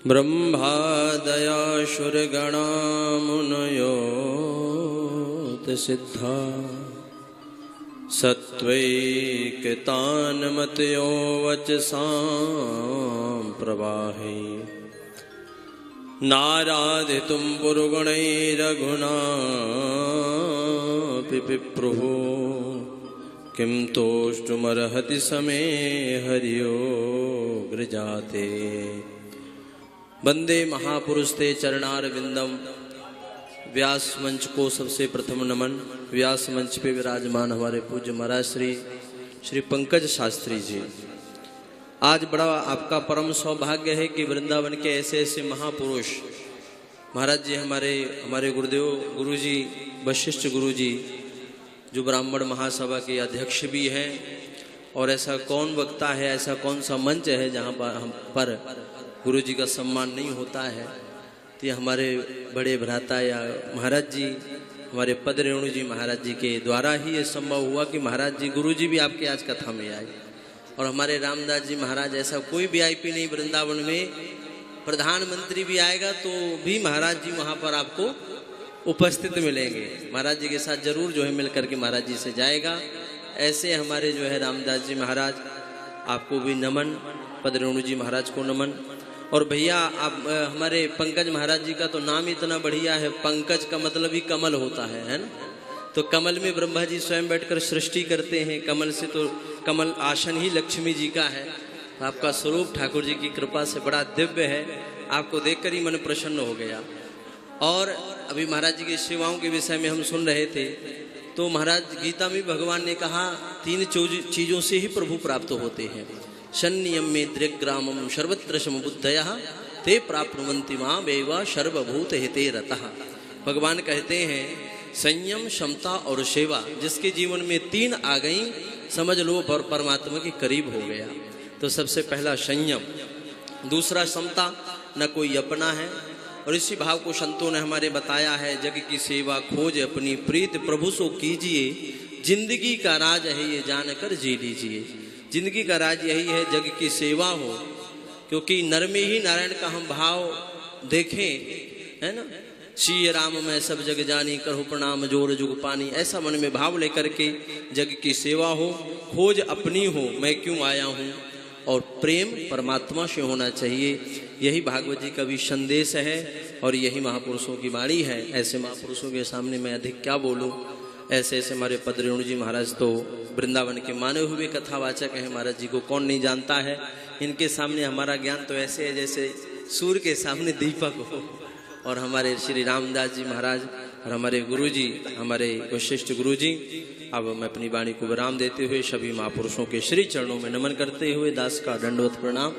ब्रह्मादयाशुरगणा मुनयो सिद्धा सत्वैकतान्मतयो वचसां प्रवाहे नाराधितुं पुरुगुणैरघुनापि विप्रुः किं तोष्टुमर्हति समे हरियोग्रजाते। वंदे महापुरुषते चरणारविंदम। व्यास मंच को सबसे प्रथम नमन। व्यास मंच पे विराजमान हमारे पूज्य महाराज श्री पंकज शास्त्री जी, आज बड़ा आपका परम सौभाग्य है कि वृंदावन के ऐसे ऐसे महापुरुष महाराज जी, हमारे गुरुदेव गुरुजी वशिष्ठ गुरुजी, जो ब्राह्मण महासभा के अध्यक्ष भी हैं, और ऐसा कौन वक्ता है, ऐसा कौन सा मंच है जहाँ पर गुरुजी का सम्मान नहीं होता है। तो ये हमारे बड़े भ्राता या महाराज जी, हमारे पद रेणु जी महाराज जी के द्वारा ही ये संभव हुआ कि महाराज जी गुरुजी भी आपके आज कथा में आए। और हमारे रामदास जी महाराज, ऐसा कोई वीआईपी नहीं वृंदावन में, प्रधानमंत्री भी आएगा तो भी महाराज जी वहाँ पर आपको उपस्थित मिलेंगे। महाराज जी के साथ जरूर जो है मिलकर के महाराज जी से जाएगा। ऐसे हमारे जो है रामदास जी महाराज, आपको भी नमन, पद रेणु जी महाराज को नमन। और भैया आप हमारे पंकज महाराज जी का तो नाम इतना बढ़िया है, पंकज का मतलब ही कमल होता है ना। तो कमल में ब्रह्मा जी स्वयं बैठकर सृष्टि करते हैं। कमल से तो कमल आसन ही लक्ष्मी जी का है। आपका स्वरूप ठाकुर जी की कृपा से बड़ा दिव्य है, आपको देखकर ही मन प्रसन्न हो गया। और अभी महाराज जी की सेवाओं के विषय में हम सुन रहे थे, तो महाराज गीता में भगवान ने कहा 3 चीजों से ही प्रभु प्राप्त होते हैं। शन्यम में दृग्रामम सर्वत्र समुद्धयः ते प्राप्नुवन्ति मामेव सर्वभूत हिते रतः। भगवान कहते हैं संयम, क्षमता और सेवा जिसके जीवन में 3 आ गई, समझ लो पर परमात्मा के करीब हो गया। तो सबसे पहला संयम, दूसरा क्षमता, न कोई अपना है। और इसी भाव को संतों ने हमारे बताया है, जग की सेवा खोज अपनी प्रीत प्रभु सो कीजिए, जिंदगी का राज है ये जानकर जी लीजिए। जिंदगी का राज यही है, जग की सेवा हो, क्योंकि नर में ही नारायण का हम भाव देखें, है ना। सीय राम मैं सब जग जानी, करहु प्रणाम जोर जुग पानी। ऐसा मन में भाव लेकर के जग की सेवा हो, खोज अपनी हो, मैं क्यों आया हूँ, और प्रेम परमात्मा से होना चाहिए। यही भागवत जी का भी संदेश है और यही महापुरुषों की वाणी है। ऐसे महापुरुषों के सामने मैं अधिक क्या बोलूँ। ऐसे ऐसे हमारे पद रेणु जी महाराज तो वृंदावन के माने हुए कथावाचक हैं। महाराज जी को कौन नहीं जानता है। इनके सामने हमारा ज्ञान तो ऐसे है जैसे सूर्य के सामने दीपक हो। और हमारे श्री रामदास जी महाराज और हमारे गुरुजी, हमारे वशिष्ठ गुरुजी, अब मैं अपनी वाणी को विराम देते हुए सभी महापुरुषों के श्री चरणों में नमन करते हुए दास का दंडवत प्रणाम।